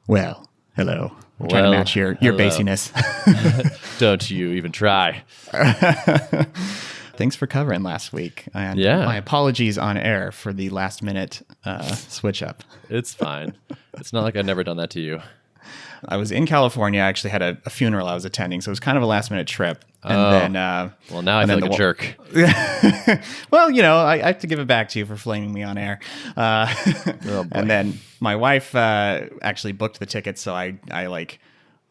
Well, hello. I'm trying to match your basiness. Don't you even try. Thanks for covering last week. And my apologies on air for the last minute switch up. It's fine. It's not like I've never done that to you. I was in California. I actually had a funeral I was attending, so it was kind of a last minute trip. And then, well, now I feel like a jerk. Well, you know, I have to give it back to you for flaming me on air. And then my wife actually booked the tickets, so I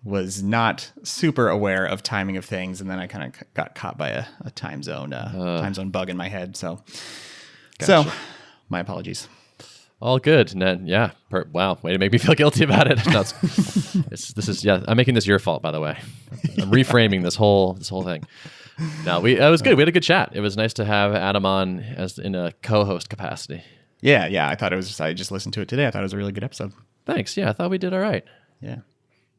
was not super aware of timing of things, and then I kind of got caught by a time zone bug in my head. So my apologies. All good. And then, wow, way to make me feel guilty about it. No, I'm making this your fault, by the way. I'm reframing this whole thing. No, it was good. We had a good chat. It was nice to have Adam on as in a co-host capacity. Yeah. I thought I just listened to it today. I thought it was a really good episode. Thanks. Yeah, I thought we did all right. Yeah.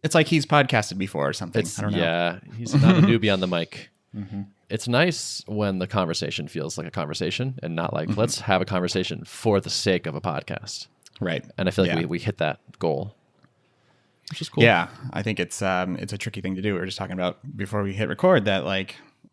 It's like he's podcasted before or something. I don't know. Yeah, he's not a newbie on the mic. Mm-hmm. It's nice when the conversation feels like a conversation and not like, let's have a conversation for the sake of a podcast. Right. And I feel like we hit that goal, which is cool. Yeah, I think it's a tricky thing to do. We were just talking about before we hit record that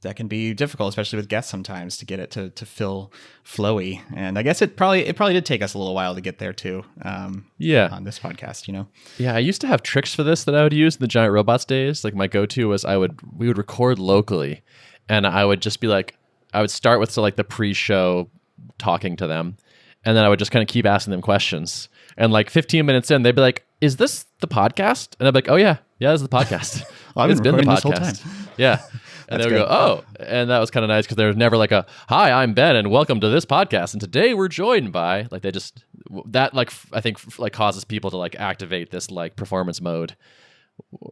that can be difficult, especially with guests sometimes, to get it to feel flowy. And I guess it probably did take us a little while to get there too. On this podcast, you know. Yeah, I used to have tricks for this that I would use in the Giant Robots days. Like my go-to was we would record locally, and I would just be like, I would start with the pre-show talking to them, and then I would just kind of keep asking them questions. And 15 minutes in, they'd be like, "Is this the podcast?" And I'd be like, "Oh yeah, this is the podcast." It's been the podcast this whole time. Yeah. And they would go, "Oh," and that was kind of nice because there was never like a, "Hi, I'm Ben, and welcome to this podcast, and today we're joined by," I think causes people to activate this performance mode.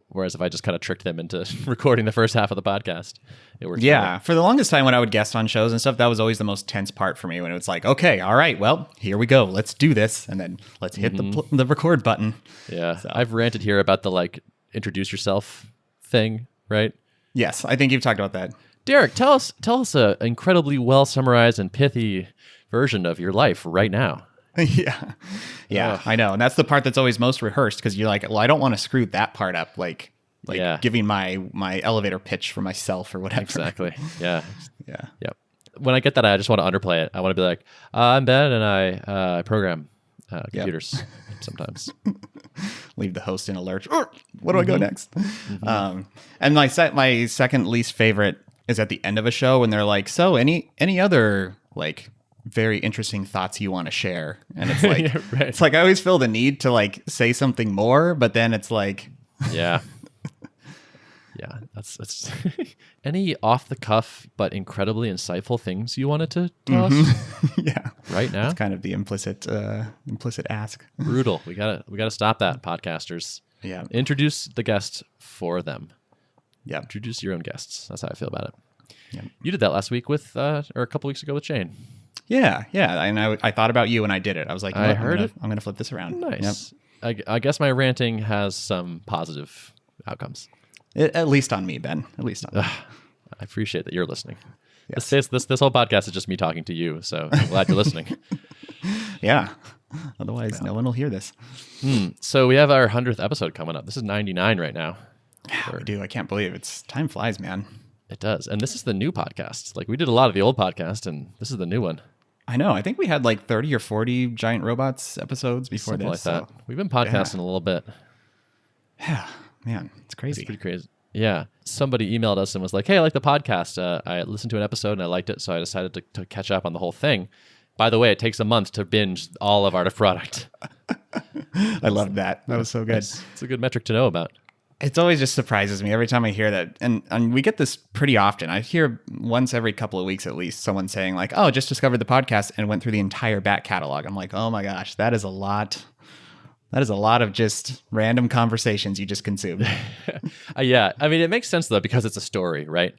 Whereas if I just kind of tricked them into recording the first half of the podcast, it worked. Yeah, for the longest time when I would guest on shows and stuff, that was always the most tense part for me. When it was like, okay, all right, well, here we go, let's do this, and then let's hit the record button. Yeah, so. I've ranted here about the introduce yourself thing, right? Yes, I think you've talked about that. Derrick, tell us an incredibly well summarized and pithy version of your life right now. Yeah, I know. And that's the part that's always most rehearsed because you're like, well, I don't want to screw that part up, giving my elevator pitch for myself or whatever. Exactly. Yeah. Yep. When I get that, I just want to underplay it. I want to be like, I'm Ben and I program computers sometimes. Leave the host in a lurch. What do I go next? And my second least favorite is at the end of a show when they're like, so any other very interesting thoughts you want to share? And it's like, right. It's like I always feel the need to say something more, but then it's like, yeah, that's any off the cuff but incredibly insightful things you wanted to tell us. Yeah, right now. That's kind of the implicit ask. Brutal. We gotta stop that, podcasters. Yeah, introduce the guest for them. Yeah, introduce your own guests. That's how I feel about it. Yeah, you did that last week or a couple weeks ago with Shane. Yeah, and I thought about you when I did it. I was like, I heard it. I'm gonna flip this around. Nice. Yep. I guess my ranting has some positive outcomes. At least on me, Ben. At least on me. I appreciate that you're listening. Yes. This whole podcast is just me talking to you, so I'm glad you're listening. Yeah. Otherwise, no one will hear this. So we have our 100th episode coming up. This is 99 right now. Yeah, we do. I can't believe it. Time flies, man. It does. And this is the new podcast. We did a lot of the old podcast, and this is the new one. I know. I think we had 30 or 40 Giant Robots episodes before something this. Like that. We've been podcasting a little bit. Yeah, man, it's crazy. It's pretty crazy. Yeah. Somebody emailed us and was like, hey, I like the podcast. I listened to an episode and I liked it, so I decided to catch up on the whole thing. By the way, it takes a month to binge all of Art of Product. I loved that. That was so good. It's a good metric to know about. It always just surprises me every time I hear that. And we get this pretty often. I hear once every couple of weeks at least someone saying oh, just discovered the podcast and went through the entire back catalog. I'm like, oh my gosh, that is a lot. That is a lot of just random conversations you just consumed. Yeah. I mean, it makes sense though, because it's a story, right?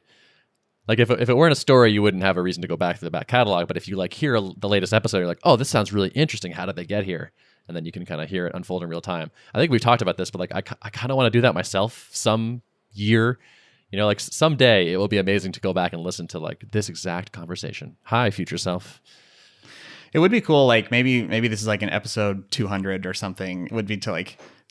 If it weren't a story, you wouldn't have a reason to go back to the back catalog. But if you hear the latest episode, you're like, oh, this sounds really interesting. How did they get here? And then you can kind of hear it unfold in real time. I think we've talked about this, but I kind of want to do that myself some year. Someday it will be amazing to go back and listen to this exact conversation. Hi, future self. It would be cool. Maybe this is an episode 200 or something. It would be to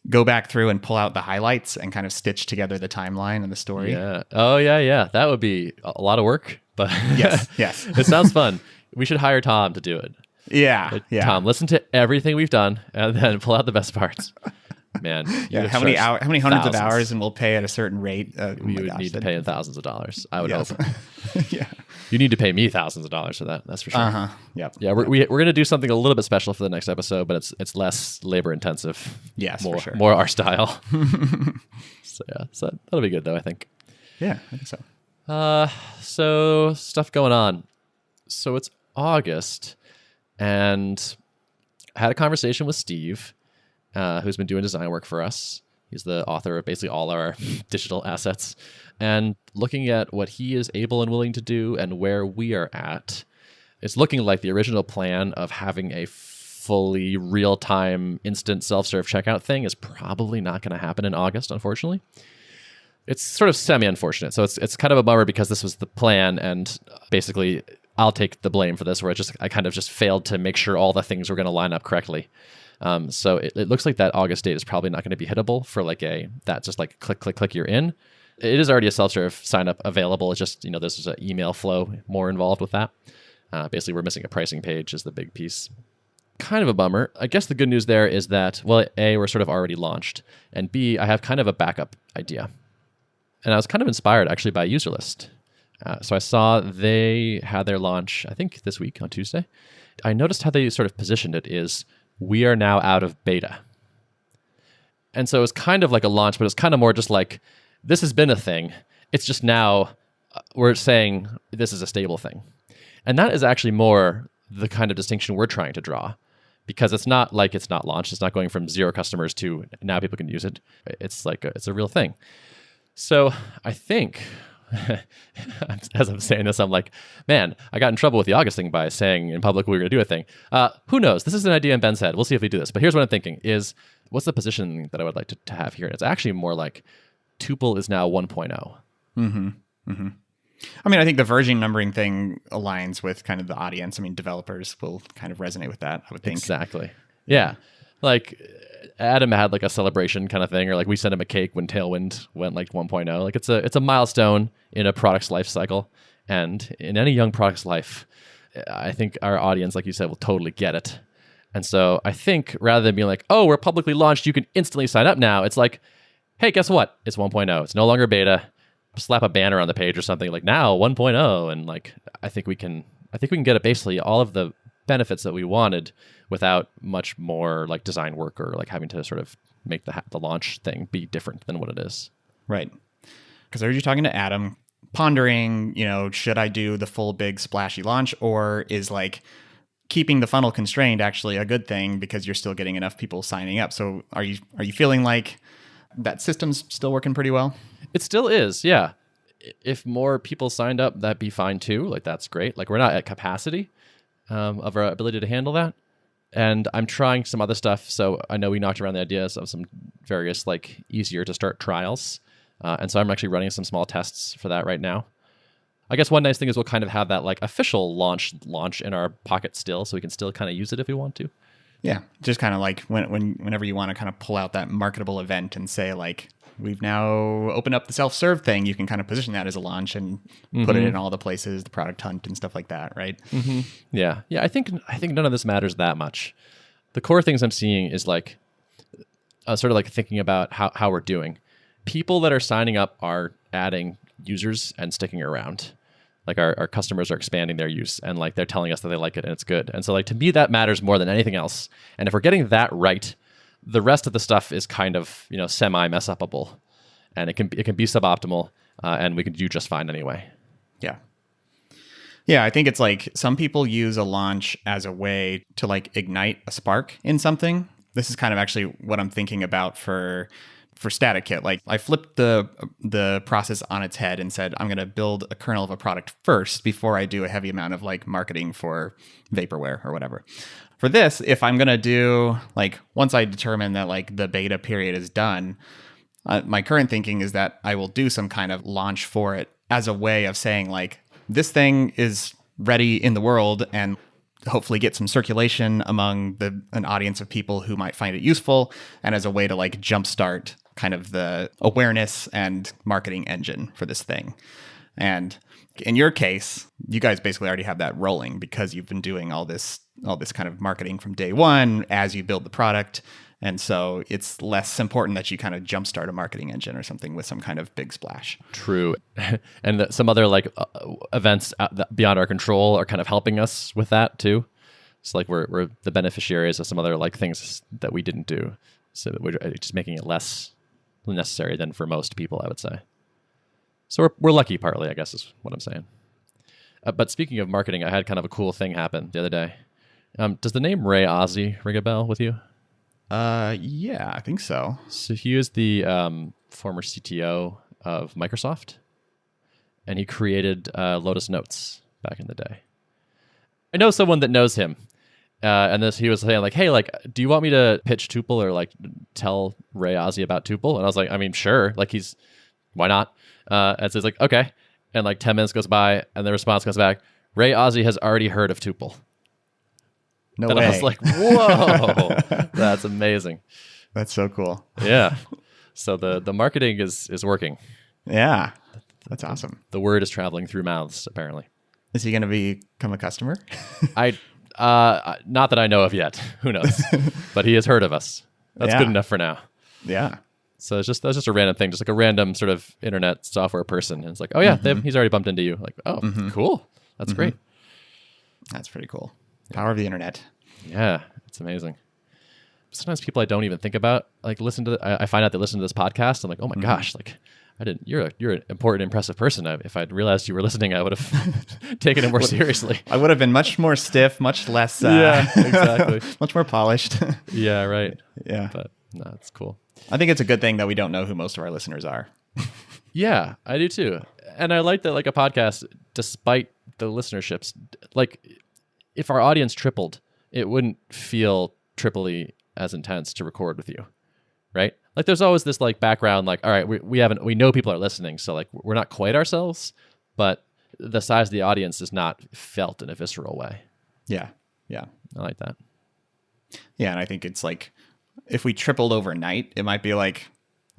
go back through and pull out the highlights and kind of stitch together the timeline and the story. Yeah. Oh, yeah. That would be a lot of work, but Yes. It sounds fun. We should hire Tom to do it. Yeah. Tom, listen to everything we've done and then pull out the best parts. Man. Yeah. How many hundreds of hours, and we'll pay at a certain rate? We would need to pay in thousands of dollars. I would hope. Yeah. You need to pay me thousands of dollars for that. That's for sure. Yep. Yeah, we're gonna do something a little bit special for the next episode, but it's less labor intensive. Yes, more, for sure. More our style. So that'll be good though, I think. Yeah, I think so. So stuff going on. So it's August, and I had a conversation with Steve, who's been doing design work for us. He's the author of basically all our digital assets. And looking at what he is able and willing to do and where we are at, it's looking like the original plan of having a fully real-time instant self-serve checkout thing is probably not going to happen in August, unfortunately. It's sort of semi-unfortunate. So it's kind of a bummer because this was the plan, and basically I'll take the blame for this, where I kind of just failed to make sure all the things were going to line up correctly. So it looks like that August date is probably not going to be hittable for that just like click, you're in. It is already a self-serve sign up available. It's just, there's an email flow more involved with that. Basically, we're missing a pricing page is the big piece. Kind of a bummer. I guess the good news there is that, well, A, we're sort of already launched, and B, I have kind of a backup idea. And I was kind of inspired actually by UserList. So I saw they had their launch, I think this week on Tuesday. I noticed how they sort of positioned it is, we are now out of beta. And so it's kind of like a launch, but it's kind of more just like, this has been a thing. It's just now we're saying this is a stable thing. And that is actually more the kind of distinction we're trying to draw, because it's not like it's not launched. It's not going from 0 customers to now people can use it. It's like it's a real thing. So I think, as I'm saying this, I'm like, man, I got in trouble with the August thing by saying in public we were going to do a thing. Who knows? This is an idea in Ben's head. We'll see if we do this. But here's what I'm thinking is, what's the position that I would like to have here? And it's actually more like Tuple is now 1.0. Mm-hmm. Mm-hmm. I mean, I think the version numbering thing aligns with kind of the audience. I mean, developers will kind of resonate with that, I would think. Exactly. Yeah. Like Adam had like a celebration kind of thing, or like we sent him a cake when Tailwind went like 1.0. Like it's a milestone in a product's life cycle. And in any young product's life, I think our audience, like you said, will totally get it. And so I think rather than being like, oh, we're publicly launched, you can instantly sign up now. It's like, hey, guess what? It's 1.0. It's no longer beta. Slap a banner on the page or something like now 1.0, and like I think we can get it basically all of the benefits that we wanted without much more like design work or like having to sort of make the launch thing be different than what it is. Right. Because I heard you talking to Adam, pondering, should I do the full big splashy launch, or is like keeping the funnel constrained actually a good thing because you're still getting enough people signing up? So are you feeling like that system's still working pretty well? It still is, yeah. If more people signed up, that'd be fine too. Like, that's great. Like, we're not at capacity of our ability to handle that. And I'm trying some other stuff. So I know we knocked around the ideas of some various, like, easier to start trials. And so I'm actually running some small tests for that right now. I guess one nice thing is we'll kind of have that, like, official launch in our pocket still, so we can still kind of use it if we want to. Yeah, just kind of like whenever you want to kind of pull out that marketable event and say, like, we've now opened up the self-serve thing, you can kind of position that as a launch and put it in all the places, the product hunt and stuff like that, right? Mm-hmm. Yeah. I think none of this matters that much. The core things I'm seeing is like sort of like thinking about how we're doing. People that are signing up are adding users and sticking around. Like our customers are expanding their use, and like they're telling us that they like it and it's good. And so like to me that matters more than anything else. And if we're getting that right, the rest of the stuff is kind of, semi mess upable, and it can be suboptimal, and we can do just fine anyway. Yeah. Yeah, I think it's like some people use a launch as a way to like ignite a spark in something. This is kind of actually what I'm thinking about for StaticKit. Like I flipped the process on its head and said, I'm going to build a kernel of a product first before I do a heavy amount of like marketing for vaporware or whatever. For this, if I'm going to do like, once I determine that like the beta period is done, my current thinking is that I will do some kind of launch for it as a way of saying like, this thing is ready in the world, and hopefully get some circulation among an audience of people who might find it useful, and as a way to like jumpstart kind of the awareness and marketing engine for this thing. And in your case, you guys basically already have that rolling because you've been doing all this kind of marketing from day one as you build the product. And so it's less important that you kind of jumpstart a marketing engine or something with some kind of big splash. True. And some other like events beyond our control are kind of helping us with that too. So like we're the beneficiaries of some other like things that we didn't do. So we're just making it less necessary than for most people, I would say. So we're lucky partly, I guess is what I'm saying. But speaking of marketing, I had kind of a cool thing happen the other day. Does the name Ray Ozzie ring a bell with you? Yeah, I think so. So he was the former CTO of Microsoft, and he created Lotus Notes back in the day. I know someone that knows him, and he was saying like, "Hey, like, do you want me to pitch Tuple or like tell Ray Ozzie about Tuple?" And I was like, "I mean, sure. Like, why not?" And so he's like, "Okay." And like 10 minutes goes by, and the response comes back, "Ray Ozzie has already heard of Tuple." No and way. I was like, whoa, that's amazing. That's so cool. Yeah. So the marketing is working. Yeah. That's awesome. The word is traveling through mouths, apparently. Is he going to become a customer? Not that I know of yet. Who knows? But he has heard of us. That's good enough for now. Yeah. So that's just a random thing, just like a random sort of internet software person. And it's like, oh yeah, he's already bumped into you. Like, oh, cool. That's great. That's pretty cool. Power of the internet. Yeah, it's amazing. Sometimes people I don't even think about, like I find out they listen to this podcast. I'm like, oh my gosh, like you're an important, impressive person. If I'd realized you were listening, I would have taken it more seriously. I would have been much more stiff, much less. Yeah, exactly. Much more polished. Yeah, right. Yeah, but no, it's cool. I think it's a good thing that we don't know who most of our listeners are. Yeah, I do too, and I like that. Like a podcast, despite the listenerships, like if our audience tripled, it wouldn't feel triply as intense to record with you, right? Like there's always this like background, like, all right, we know people are listening, so like we're not quite ourselves, but the size of the audience is not felt in a visceral way. Yeah. I like that. Yeah, and I think it's like if we tripled overnight, it might be like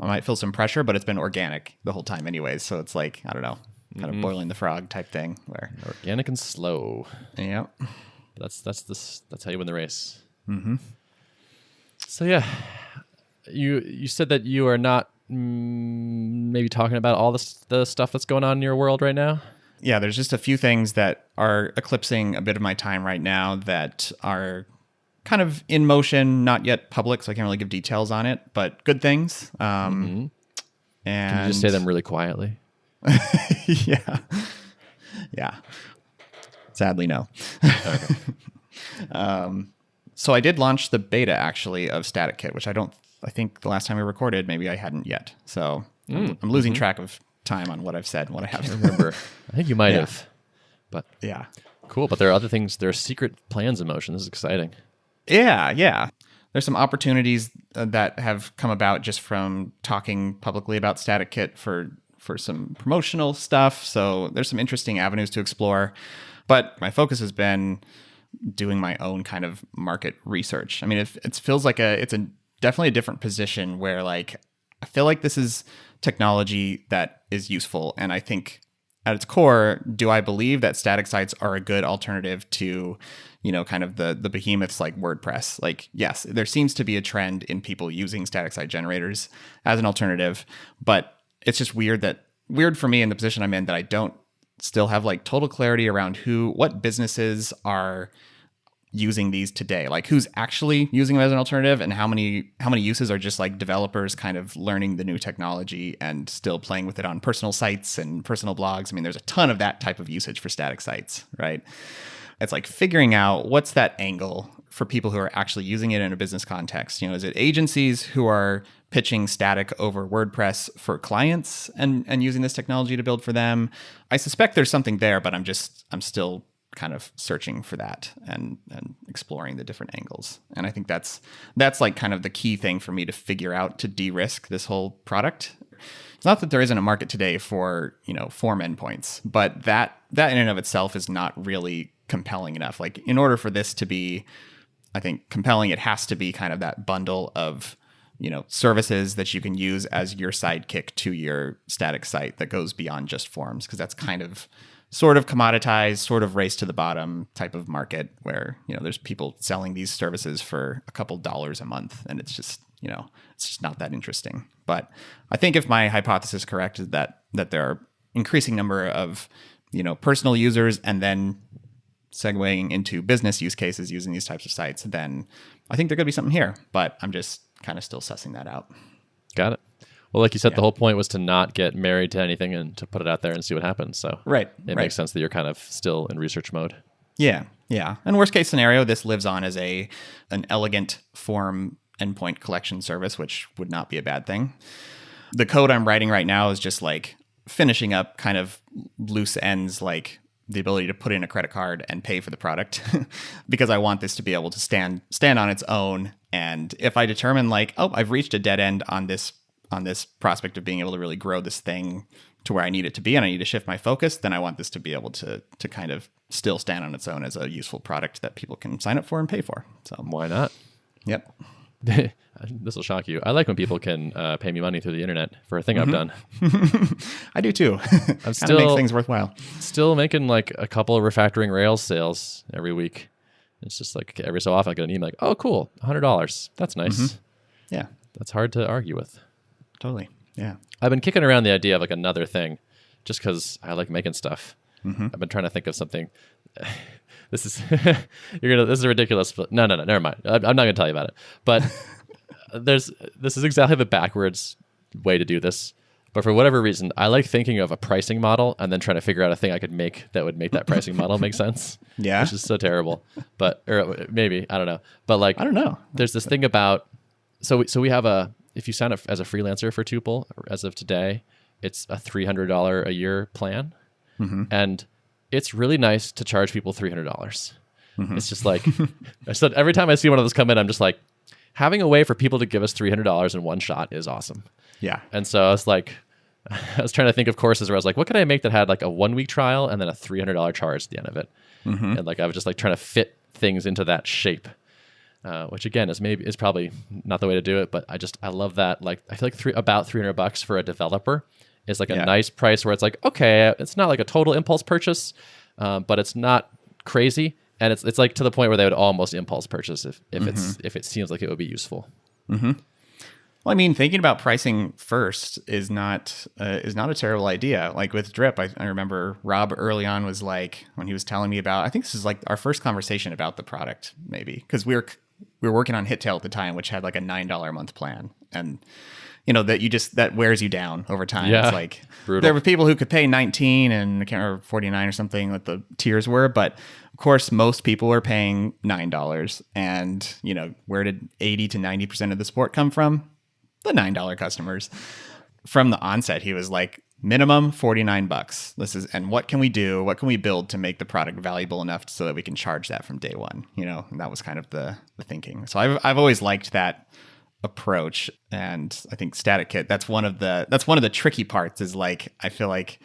I might feel some pressure, but it's been organic the whole time anyways. So it's like, I don't know, kind of boiling the frog type thing where Organic and slow. Yeah. That's how you win the race. Mm-hmm. So yeah, you said that you are not maybe talking about all the stuff that's going on in your world right now. Yeah, there's just a few things that are eclipsing a bit of my time right now that are kind of in motion, not yet public, so I can't really give details on it, but good things. And can you just say them really quietly? Yeah. Sadly, no. Okay. So I did launch the beta actually of StaticKit, which I think the last time we recorded, maybe I hadn't yet. So I'm losing track of time on what I've said and what I haven't. Remember. I think you might have. But yeah. Cool. But there are other things. There are secret plans in motion. This is exciting. Yeah. There's some opportunities that have come about just from talking publicly about StaticKit for some promotional stuff. So there's some interesting avenues to explore. But my focus has been doing my own kind of market research. I mean, it feels like it's definitely a different position where like I feel like this is technology that is useful. And I think at its core, do I believe that static sites are a good alternative to, kind of the behemoths like WordPress? Like, yes, there seems to be a trend in people using static site generators as an alternative, but it's just weird for me in the position I'm in that I don't still have like total clarity around what businesses are using these today, like who's actually using them as an alternative, and how many uses are just like developers kind of learning the new technology and still playing with it on personal sites and personal blogs. I mean, there's a ton of that type of usage for static sites, right? It's like figuring out what's that angle for people who are actually using it in a business context. Is it agencies who are pitching static over WordPress for clients and using this technology to build for them? I suspect there's something there, but I'm still kind of searching for that and exploring the different angles. And I think that's like kind of the key thing for me to figure out to de-risk this whole product. It's not that there isn't a market today for, form endpoints, but that in and of itself is not really compelling enough. Like in order for this to be, I think, compelling, it has to be kind of that bundle of, services that you can use as your sidekick to your static site that goes beyond just forms, because that's kind of sort of commoditized, sort of race to the bottom type of market where, there's people selling these services for a couple dollars a month, and it's just not that interesting. But I think if my hypothesis is correct, is that there are increasing number of, personal users, and then segueing into business use cases using these types of sites, then I think there could be something here, but I'm just kind of still sussing that out. Got it. Well, like you said, the whole point was to not get married to anything and to put it out there and see what happens. So it makes sense that you're kind of still in research mode. Yeah. And worst case scenario, this lives on as an elegant form endpoint collection service, which would not be a bad thing. The code I'm writing right now is just like finishing up kind of loose ends, like the ability to put in a credit card and pay for the product because I want this to be able to stand on its own. And if I determine like, I've reached a dead end on this prospect of being able to really grow this thing to where I need it to be, and I need to shift my focus, then I want this to be able to kind of still stand on its own as a useful product that people can sign up for and pay for. So why not? Yep. This will shock you. I like when people can pay me money through the internet for a thing I've done. I do too. I'm still makes things worthwhile. Still making like a couple of refactoring Rails sales every week. It's just like every so often I get an email like, "Oh, cool, $100. That's nice." Yeah, that's hard to argue with. Totally. Yeah. I've been kicking around the idea of like another thing, just because I like making stuff. I've been trying to think of something. This is this is ridiculous. But no, never mind. I'm not gonna tell you about it. But this is exactly the backwards way to do this. But for whatever reason, I like thinking of a pricing model and then trying to figure out a thing I could make that would make that pricing model make sense. Yeah, which is so terrible. But or maybe I don't know. But like I don't know. There's this thing about so we have if you sign up as a freelancer for Tuple as of today, it's a $300 a year plan, and it's really nice to charge people $300. It's just like I said, every time I see one of those come in, I'm just like, having a way for people to give us $300 in one shot is awesome. Yeah. And so I was like, I was trying to think of courses where I was like, what could I make that had like a 1 week trial and then a $300 charge at the end of it? And like I was just like trying to fit things into that shape, which again is probably not the way to do it, but I love that. Like I feel like about $300 for a developer is like a nice price where it's like, okay, it's not like a total impulse purchase, but it's not crazy. And it's like to the point where they would almost impulse purchase if it seems like it would be useful. Well, I mean, thinking about pricing first is not a terrible idea. Like with Drip, I remember Rob early on was like, when he was telling me about, I think this is like our first conversation about the product, maybe, because we were working on HitTail at the time, which had like a $9 a month plan, and that wears you down over time. Yeah, it's like brutal. There were people who could pay 19 and I can't remember 49 or something what the tiers were, but of course most people were paying $9. And where did 80 to 90% of the support come from? The $9 customers. From the onset, he was like, minimum $49. And what can we do? What can we build to make the product valuable enough so that we can charge that from day one? And that was kind of the thinking. So I've always liked that approach, and I think StaticKit, that's one of the tricky parts, is like I feel like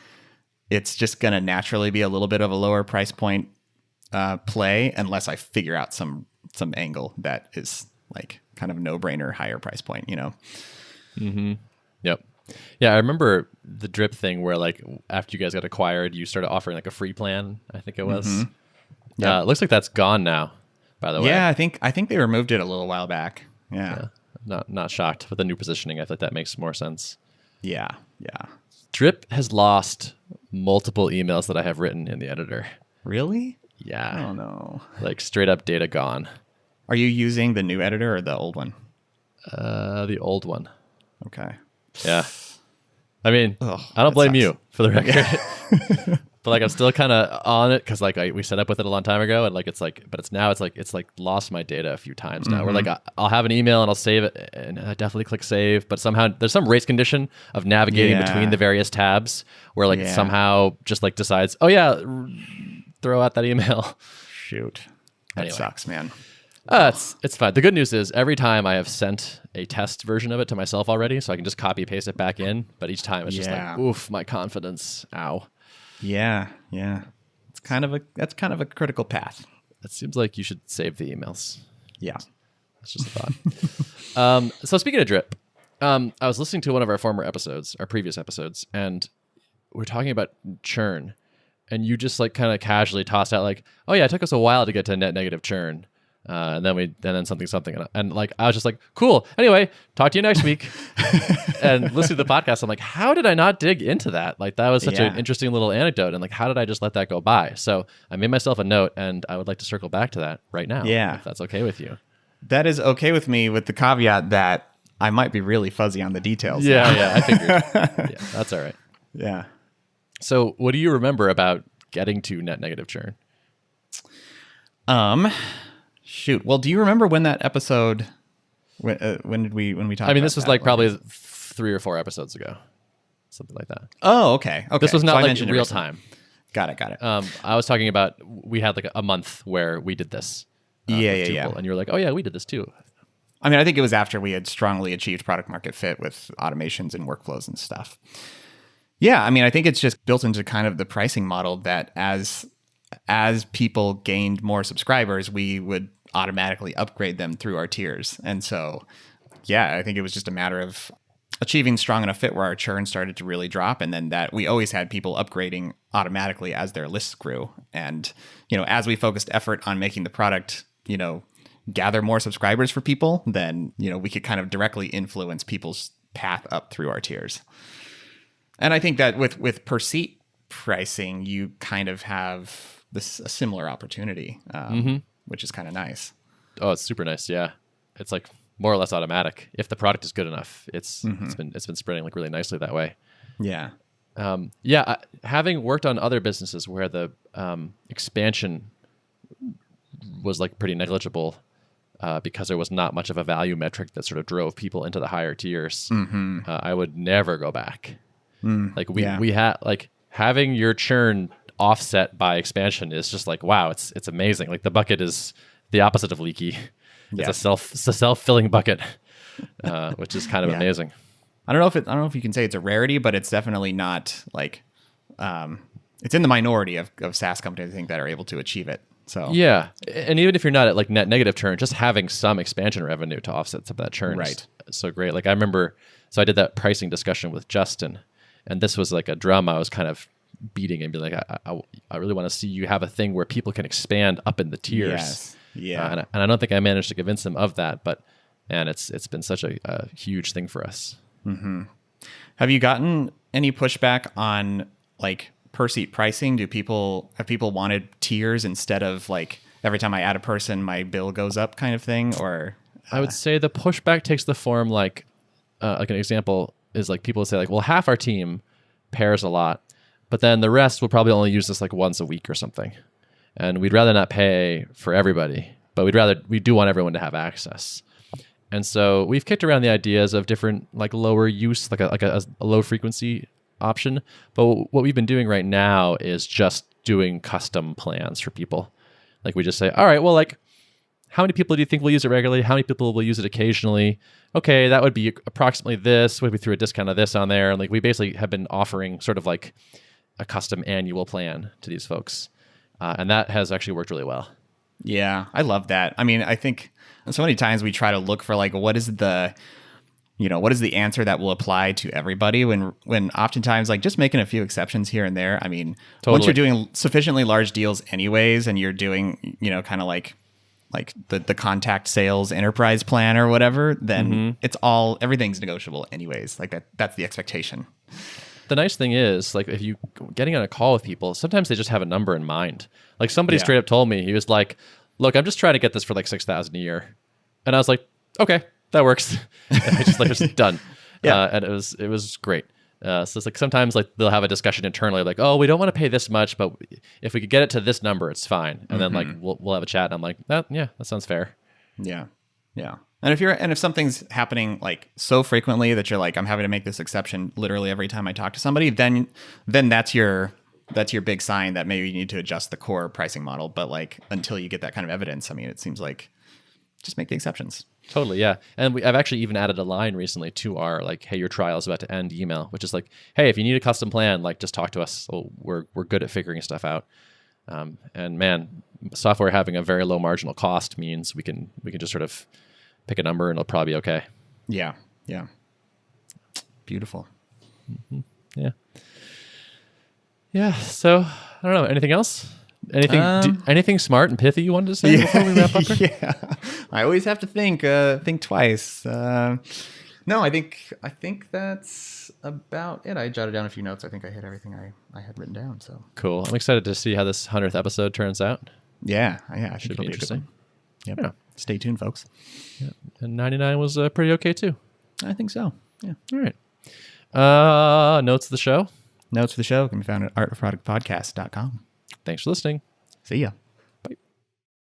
it's just gonna naturally be a little bit of a lower price point play unless I figure out some angle that is like kind of no-brainer higher price point. Yep. Yeah, I remember the Drip thing where like after you guys got acquired, you started offering like a free plan, I think it was. It looks like that's gone now, by the way. Yeah, I think they removed it a little while back. Yeah. Not shocked with the new positioning. I thought that makes more sense. Yeah. Drip has lost multiple emails that I have written in the editor. Really? Yeah. Oh no. Like straight up data gone. Are you using the new editor or the old one? The old one. Okay. Yeah. I mean, I don't blame you, for the record. Yeah. But like I'm still kind of on it because like we set up with it a long time ago, and like it's like lost my data a few times now. Where like I'll have an email and I'll save it, and I definitely click save, but somehow there's some race condition of navigating between the various tabs where like it somehow just like decides, oh yeah, throw out that email. Shoot, that sucks, man. It's fine. The good news is every time I have sent a test version of it to myself already, so I can just copy paste it back in. But each time it's just like, oof, my confidence. Ow. Yeah. That's kind of a critical path. It seems like you should save the emails. Yeah. That's just a thought. So speaking of drip, I was listening to one of our previous episodes, and we're talking about churn. And you just like kind of casually tossed out like, oh yeah, it took us a while to get to net negative churn. And then something. And like, I was just like, cool. Anyway, talk to you next week. And listening to the podcast, I'm like, how did I not dig into that? Like, that was such an interesting little anecdote. And like, how did I just let that go by? So I made myself a note, and I would like to circle back to that right now. Yeah. If that's okay with you. That is okay with me, with the caveat that I might be really fuzzy on the details. Yeah, I figured. Yeah, that's all right. Yeah. So what do you remember about getting to net negative churn? Shoot. Well, do you remember when that episode? When we talked? I mean, about this was that? like probably 3 or 4 episodes ago, something like that. Oh, okay. This was not like in real time. Got it. I was talking about we had like a month where we did this. Yeah. And you were like, oh yeah, we did this too. I mean, I think it was after we had strongly achieved product market fit with automations and workflows and stuff. Yeah, I mean, I think it's just built into kind of the pricing model that as people gained more subscribers, we would automatically upgrade them through our tiers. And so, yeah, I think it was just a matter of achieving strong enough fit where our churn started to really drop, and then that we always had people upgrading automatically as their lists grew. And, as we focused effort on making the product, gather more subscribers for people, then, we could kind of directly influence people's path up through our tiers. And I think that with per seat pricing, you kind of have a similar opportunity, which is kind of nice. Oh, it's super nice. Yeah. It's like more or less automatic. If the product is good enough, it's been spreading like really nicely that way. Yeah. Having worked on other businesses where the expansion was like pretty negligible, because there was not much of a value metric that sort of drove people into the higher tiers, I would never go back. We had like having your churn offset by expansion is just like, wow, it's amazing. Like the bucket is the opposite of leaky. It's a self-filling bucket, which is kind of amazing. I don't know if you can say it's a rarity, but it's definitely not like, it's in the minority of SaaS companies, I think, that are able to achieve it. So yeah, and even if you're not at like net negative churn, just having some expansion revenue to offset some of that churn is so great. Like I remember, so I did that pricing discussion with Justin, and this was like a drum I was kind of beating and be like, I really want to see you have a thing where people can expand up in the tiers. Yes. Yeah. And I don't think I managed to convince him of that, but man, it's been such a huge thing for us. Mm-hmm. Have you gotten any pushback on like per seat pricing? Have people wanted tiers instead of like every time I add a person, my bill goes up kind of thing? Or I would say the pushback takes the form like an example is like people say like, well, half our team pairs a lot, but then the rest will probably only use this like once a week or something. And we'd rather not pay for everybody, but we do want everyone to have access. And so we've kicked around the ideas of different like lower use, like a low frequency option. But what we've been doing right now is just doing custom plans for people. Like we just say, all right, well, like how many people do you think will use it regularly? How many people will use it occasionally? Okay, that would be approximately this. What if we threw a discount of this on there? And like we basically have been offering sort of like a custom annual plan to these folks. And that has actually worked really well. Yeah, I love that. I mean, I think so many times we try to look for like, what is the answer that will apply to everybody when oftentimes like just making a few exceptions here and there. I mean, once you're doing sufficiently large deals anyways, and you're doing, kind of like the contact sales enterprise plan or whatever, then everything's negotiable anyways. Like that's the expectation. The nice thing is, like, if you getting on a call with people, sometimes they just have a number in mind. Like somebody straight up told me, he was like, "Look, I'm just trying to get this for like $6,000 a year," and I was like, "Okay, that works." Just done. And it was great. So it's like sometimes like they'll have a discussion internally, like, "Oh, we don't want to pay this much, but if we could get it to this number, it's fine." And then like we'll have a chat, and I'm like, "That sounds fair." Yeah. And if something's happening like so frequently that you're like, I'm having to make this exception literally every time I talk to somebody, then that's your big sign that maybe you need to adjust the core pricing model. But like until you get that kind of evidence, I mean, it seems like just make the exceptions. Totally, yeah. And I've actually even added a line recently to our like, "Hey, your trial is about to end" email, which is like, "Hey, if you need a custom plan, like just talk to us. We're good at figuring stuff out." And man, software having a very low marginal cost means we can just sort of pick a number and it'll probably be okay. Yeah. Beautiful. Yeah. Yeah. So I don't know. Anything else? Anything smart and pithy you wanted to say before we wrap up here? Yeah. I always have to think twice. No, I think that's about it. I jotted down a few notes. I think I hit everything I had written down. So cool. I'm excited to see how this 100th episode turns out. Yeah. I Should be interesting. Yep. Yeah. Stay tuned, folks. Yeah. And 99 was pretty okay too. I think so. Yeah. All right. Notes of the show. Notes for the show can be found at artofproductpodcast.com. Thanks for listening. See ya.